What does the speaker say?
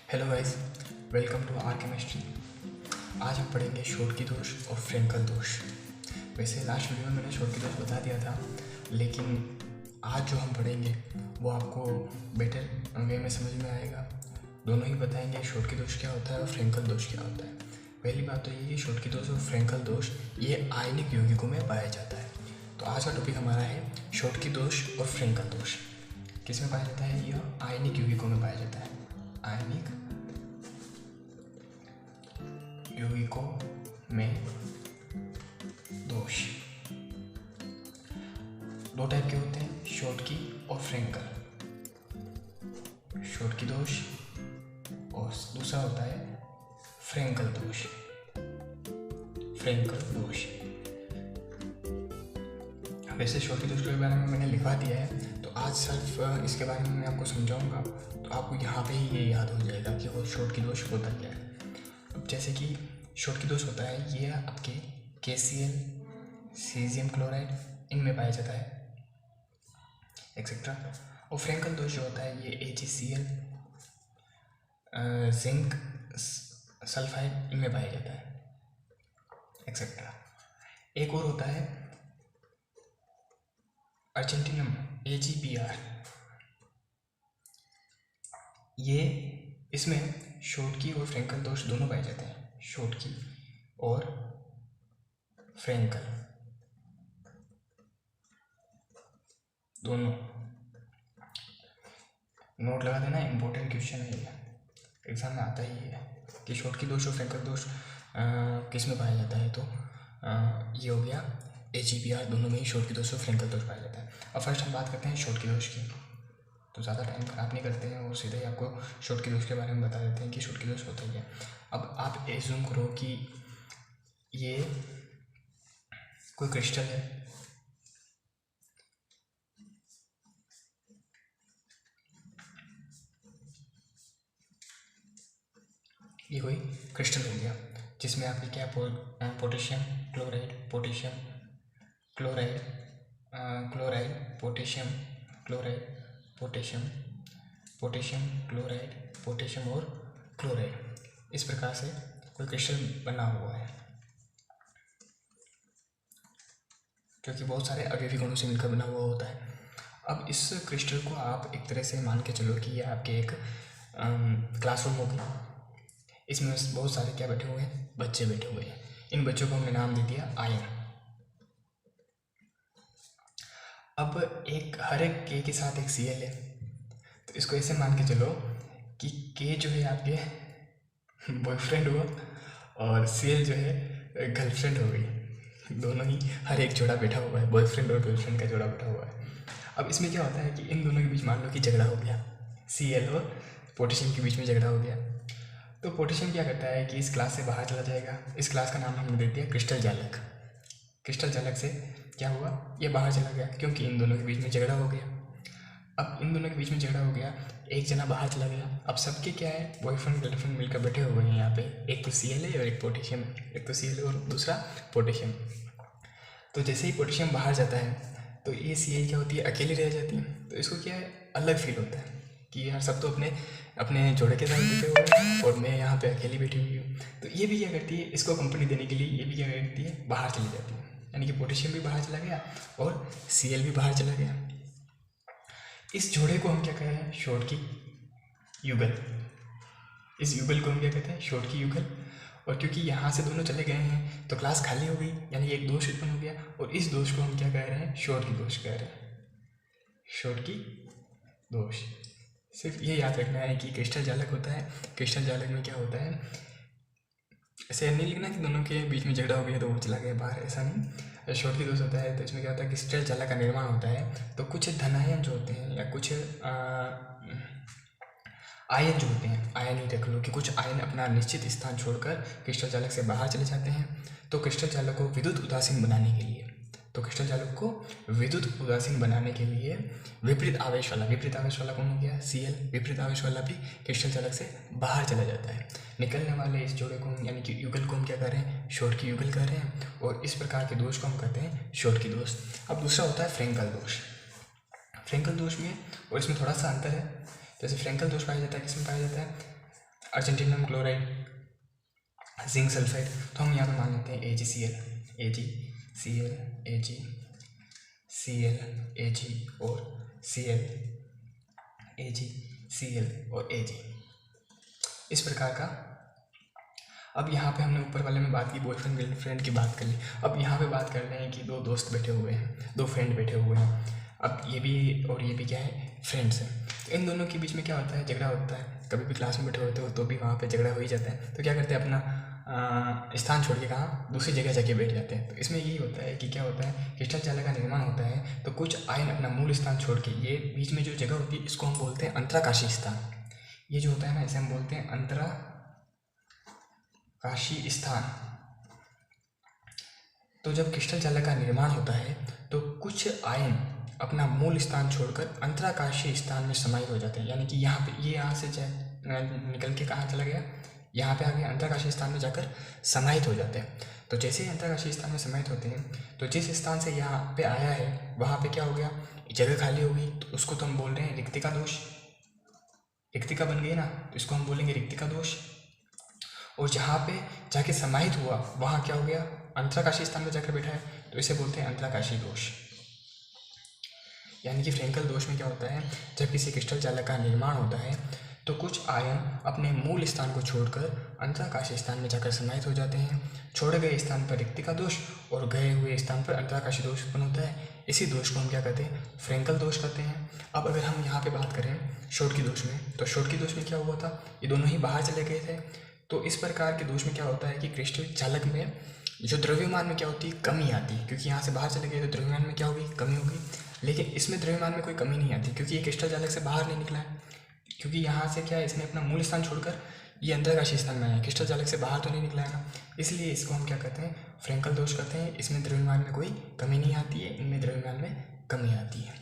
Hello guys, welcome to our chemistry. आज हम पढ़ेंगे शोटकी दोष और फ्रेंकल दोष। वैसे लास्ट वीडियो में मैंने शोटकी दोष बता दिया था, लेकिन आज जो हम पढ़ेंगे वो आपको बेटर वे में समझ में आएगा। दोनों ही बताएंगे शोटकी दोष क्या होता है और फ्रेंकल दोष क्या होता है। पहली बात तो ये कि शोटकी दोष और फ्रेंकल दोष ये आयनिक यौगिकों में पाया जाता है। तो आज का टॉपिक हमारा है शोटकी दोष और फ्रेंकल दोष। किस में पाया जाता है? यह आयनिक यौगिकों में पाया जाता है। आयनिक यौगिकों में दोष दो टाइप के होते हैं, शोटकी और फ्रेंकल। शोटकी दोष और दूसरा होता है फ्रेंकल दोष। फ्रेंकल दोष वैसे शोटकी दोष के बारे में मैंने लिखवा दिया है, तो आज सिर्फ इसके बारे में मैं आपको समझाऊंगा। तो आपको यहाँ पे ही ये याद हो जाएगा कि वो शोटकी दोष होता क्या है। अब जैसे कि शोटकी दोष होता है, ये आपके KCl, सीजियम क्लोराइड इनमें पाया जाता है एक्सेट्रा। और फ्रेंकल दोष जो होता है ये AgCl, जिंक सल्फाइड इनमें पाया जाता है एक्सेट्रा। एक और होता है अर्जेंटिनम AgBr। ये इसमें शोटकी और फ्रेंकल दोष दोनों पाए जाते हैं। शोटकी और फ्रेंकल दोनों। नोट लगा देना, इम्पोर्टेंट क्वेश्चन है ये, एग्जाम में आता ही है कि शोटकी दोष और फ्रेंकल दोष किस में पाया जाता है। तो ये हो गया AgBr, दोनों में ही शोटकी दोष और फ्रेंकल दोष पाया जाता है। अब फर्स्ट हम बात करते हैं शोटकी दोष की। तो ज़्यादा टाइम खराब नहीं करते हैं और सीधे ही आपको शोटकी दोष के बारे में बता देते हैं कि शोटकी दोष होता है। अब आप एज्यूम करो कि ये कोई क्रिस्टल है, ये कोई क्रिस्टल हो गया जिसमें आपकी क्या potassium chloride, potassium chloride, chloride potassium chloride, potassium, potassium chloride, potassium और क्लोराइड, इस प्रकार से कोई क्रिस्टल बना हुआ है, क्योंकि बहुत सारे अवयवी गुणों से मिलकर बना हुआ होता है। अब इस क्रिस्टल को आप एक तरह से मान के चलो कि ये आपके एक क्लासरूम होगी। इसमें बहुत सारे क्या बैठे हुए हैं? बच्चे बैठे हुए हैं। इन बच्चों को हमने नाम दे दिया आयन। अब हर एक के साथ एक Cl है, तो इसको ऐसे मान के चलो कि K जो है आपके बॉयफ्रेंड हुआ और Cl जो है गर्लफ्रेंड हो गई। दोनों ही हर एक जोड़ा बैठा हुआ है, बॉयफ्रेंड और गर्लफ्रेंड का जोड़ा बैठा हुआ है। अब इसमें क्या होता है कि इन दोनों के बीच मान लो कि झगड़ा हो गया, Cl और पोटेशियम के बीच में झगड़ा हो गया। तो पोटेशियम क्या करता है कि इस क्लास से बाहर चला जाएगा। इस क्लास का नाम हमने दे दिया क्रिस्टल जालक। क्रिस्टल जालक से क्या हुआ? ये बाहर चला गया क्योंकि इन दोनों के बीच में झगड़ा हो गया। अब इन दोनों के बीच में झगड़ा हो गया, एक जना बाहर चला गया। अब सबके क्या है? बॉयफ्रेंड गर्लफ्रेंड मिलकर बैठे हुए हैं यहाँ पे। एक तो Cl है और एक पोटेशियम है, एक तो Cl और दूसरा पोटेशियम। तो जैसे ही पोटेशियम बाहर जाता है तो ये Cl क्या होती है? अकेली रह जाती है। तो इसको क्या है? अलग फील होता है कि यार सब तो अपने अपने जोड़े के साथ बैठे हुए हैं और मैं यहाँ पे अकेली बैठी हुई हूँ। तो ये भी क्या करती है? इसको कंपनी देने के लिए ये भी क्या करती है? बाहर चली जाती है। यानी कि पोटेशियम भी बाहर चला गया और Cl भी बाहर चला गया। इस जोड़े को हम क्या कह रहे हैं? शोटकी युगल। इस युगल को हम क्या कहते हैं? शोटकी युगल। और क्योंकि यहाँ से दोनों चले गए हैं तो क्लास खाली हो गई, यानी एक दोष उत्पन्न हो गया और इस दोष को हम क्या कह रहे हैं? शोटकी दोष कह रहे हैं। शोटकी दोष। सिर्फ ये याद रखना है कि क्रिस्टल जालक होता है। क्रिस्टल जालक में क्या होता है? ऐसे नहीं लिखना कि दोनों के बीच में झगड़ा हो गया तो वो चला गया बाहर, ऐसा नहीं। शोटकी दोष होता है तो इसमें क्या होता है? क्रिस्टल जालक का निर्माण होता है। तो कुछ धनायन जो होते हैं या कुछ आयन जो होते हैं, आयन ही रख लो कि कुछ आयन अपना निश्चित स्थान छोड़कर क्रिस्टल जालक से बाहर चले जाते हैं। तो क्रिस्टल जालक को विद्युत उदासीन बनाने के लिए विपरीत आवेश वाला कौन हो गया? Cl। विपरीत आवेश वाला भी क्रिस्टल जालक से बाहर चला जाता है। निकलने वाले इस जोड़े को यानी कि युगल को हम क्या कर रहे हैं? शोटकी युगल कर रहे हैं और इस प्रकार के दोष को हम कहते हैं शोटकी दोष। अब दूसरा होता है फ्रेंकल दोष। फ्रेंकल दोष में और इसमें थोड़ा सा अंतर है। जैसे फ्रेंकल दोष पाया जाता है, किसमें पाया जाता है? अर्जेंटीनियम क्लोराइड, जिंक सल्फाइड, तो हम यहाँ पे मान लेते हैं AgCl, AgCl, AgCl, Ag और Cl, AgCl और Ag, इस प्रकार का। अब यहाँ पे हमने ऊपर वाले में बात की, बॉयफ्रेंड गर्लफ्रेंड की बात कर ली। अब यहाँ पे बात कर रहे हैं कि दो दोस्त बैठे हुए हैं, दो फ्रेंड बैठे हुए हैं। अब ये भी और ये भी क्या है, फ्रेंड्स हैं। तो इन दोनों के बीच में क्या होता है, झगड़ा होता है। कभी भी क्लास में बैठे होते हो तो भी वहाँ पे झगड़ा हो ही जाता है। तो क्या करते हैं, अपना स्थान छोड़ के कहाँ, दूसरी जगह जाके बैठ जाते हैं। तो इसमें यही होता है कि क्या होता है, क्रिस्टल जाले का निर्माण होता है तो कुछ आयन अपना मूल स्थान छोड़ के, ये बीच में जो जगह होती है इसको हम बोलते हैं अंतराकाशी स्थान। ये जो होता है ना, इसे हम बोलते हैं अंतराकाशी स्थान। तो जब क्रिस्टल जाले का निर्माण होता है तो कुछ आयन अपना मूल स्थान छोड़कर अंतराकाशीय स्थान में समाहित हो जाते हैं। यानी कि यहाँ पे ये यहाँ से निकल के कहाँ चला गया, यहाँ पे आगे अंतराकाशीय स्थान में जाकर समाहित हो जाते हैं। तो जैसे ही अंतराकाशीय स्थान में समाहित होते हैं तो जिस स्थान से यहाँ पे आया है वहाँ पे क्या हो गया, जगह खाली हो गई। तो उसको तो हम बोल रहे हैं रिक्तिका दोष। रिक्तिका बन गई ना, तो इसको हम बोलेंगे रिक्तिका दोष। और जहाँ पे जाके समाहित हुआ वहाँ क्या हो गया, अंतराकाशीय स्थान में जाकर बैठा है, तो इसे बोलते हैं अंतराकाशीय दोष। यानी कि फ्रेंकल दोष में क्या होता है, जब किसी क्रिस्टल जालक का निर्माण होता है तो कुछ आयन अपने मूल स्थान को छोड़कर अंतराकाशीय स्थान में जाकर समाहित हो जाते हैं। छोड़े गए स्थान पर रिक्तिका दोष और गए हुए स्थान पर अंतराकाशीय दोष उत्पन्न होता है। इसी दोष को हम क्या कहते हैं, फ्रेंकल दोष कहते हैं। अब अगर हम यहाँ पे बात करें शोटकी दोष में, तो शोटकी दोष में क्या हुआ था, ये दोनों ही बाहर चले गए थे। तो इस प्रकार के दोष में क्या होता है कि क्रिस्टल जालक में जो द्रव्यमान में क्या होती है, कमी आती है। क्योंकि यहाँ से बाहर चले गए तो द्रव्यमान में क्या होगी, कमी होगी। लेकिन इसमें द्रव्यमान में कोई कमी नहीं आती क्योंकि ये क्रिस्टल जालक से बाहर नहीं निकला है। क्योंकि यहाँ से क्या है, इसने अपना मूल स्थान छोड़कर ये अंतराकाशीय स्थान में आया, क्रिस्टल जालक से बाहर तो नहीं निकला है ना। इसलिए इसको हम क्या कहते हैं, फ्रेंकल दोष कहते हैं। इसमें द्रव्यमान में कोई कमी नहीं आती है, इनमें द्रव्यमान में कमी आती है।